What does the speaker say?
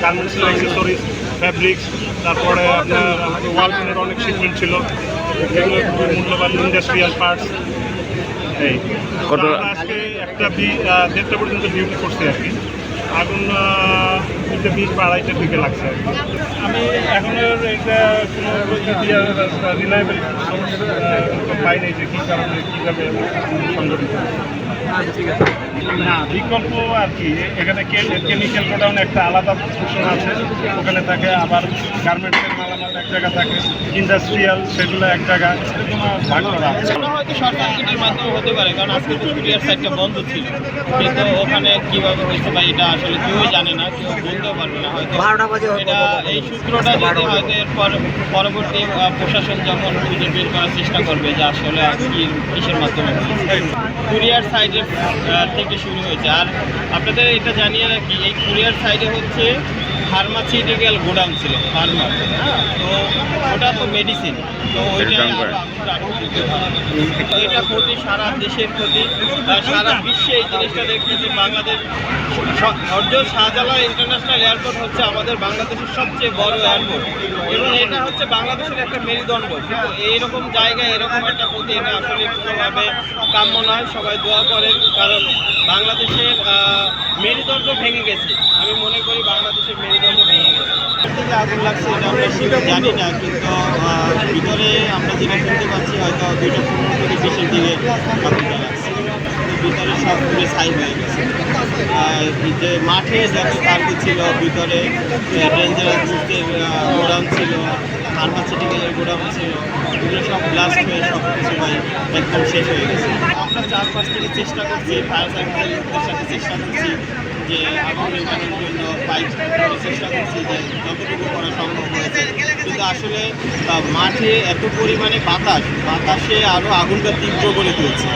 গার্মেন্টসের accessories, fabrics, তারপরে আপনার ওয়ালটনের অনেক শিপমেন্ট ছিল, এগুলো খুবই মূল্যবান ইন্ডাস্ট্রিয়াল পার্টস। এই আজকে 1টা পর্যন্ত ডিউটি করছি আর কি। আগুন 2:20 বা 2:30টার দিকে লাগছে আর কি। আমি এখনো এটা কোনো রিলায়েবল পাই নাই যে কী কারণে কীভাবে সংগঠিত। না, বিকল্প আর কি, এখানে কেমিক্যাল গোডাউন একটা আলাদা পোর্শন আছে, ওখানে থাকে। আবার গার্মেন্টসের মালামাল এক জায়গা থাকে, ইন্ডাস্ট্রিয়াল সেগুলো এক জায়গা, এরকম ভাগ করা আছে। হয়তো শর্ট সার্কিটের মাধ্যমে হতে পারে, কারণ আজকে তো কুরিয়ার সাইডটা বন্ধ ছিল, কিন্তু ওখানে কীভাবে হয়েছে বা এটা আসলে কেউই জানে না, কেউ বলতেও পারবে না। হয়তো এটা এই সূত্রটা যদি হয়তো এরপর পরবর্তী প্রশাসন যখন খুঁজে বের করার চেষ্টা করবে যে আসলে কিসের মাধ্যমে কুরিয়ার সাইডের থেকে শুরু হয়েছে। আর আপনাদের এটা জানিয়ে রাখি, এই কুরিয়ার সাইডে হচ্ছে ফার্মাসিউটিক্যাল গোডাউন ছিল, ফার্মার, হ্যাঁ, তো ওটা তো মেডিসিন, তো ওইটাই এটা ক্ষতি, সারা দেশের ক্ষতি, সারা বিশ্বে এই জিনিসটা দেখতেছি। বাংলাদেশ শাহজালাল ইন্টারন্যাশনাল এয়ারপোর্ট হচ্ছে আমাদের বাংলাদেশের সবচেয়ে বড় এয়ারপোর্ট, এবং এটা হচ্ছে বাংলাদেশের একটা মেরুদণ্ড। কিন্তু এইরকম জায়গায় এরকম একটা ক্ষতি, এটা আসলে কোনোভাবে কাম্য নয়। সবাই দোয়া করেন, কারণ বাংলাদেশের মেরুদণ্ড ভেঙে গেছে। আমি মনে করি বাংলাদেশের মেরুদণ্ড ভেঙে গেছে। থেকে আগুন লাগছে এটা আমরা সেটা জানি না, কিন্তু ভিতরে আমরা যেটা শুনতে পাচ্ছি হয়তো 2:15 থেকে 20-এর দিকে আগুনটা লাগছে। ভিতরে সব পুরো ছাই হয়ে গেছে। যে মাঠে যত কার্গো ছিল, ভিতরে ডেঞ্জারাস গুডসের গোডাউন ছিল, ফার্মাসিউটিক্যালের গোডাউন ছিল, এগুলো সব ব্লাস্ট হয়ে সব কিছু একদম শেষ হয়ে গেছে। আমরা 4-5 থেকে চেষ্টা করছি, ফায়ার সার্ভিসের সাথে চেষ্টা করছি যে আগুন নির্বাহের জন্য পাইপ চেষ্টা করছি যে যতটুকু করা সম্ভব হয়েছে, কিন্তু আসলে মাঠে এত পরিমাণে বাতাসে আরও আগুনটা তীব্র করে তুলছে।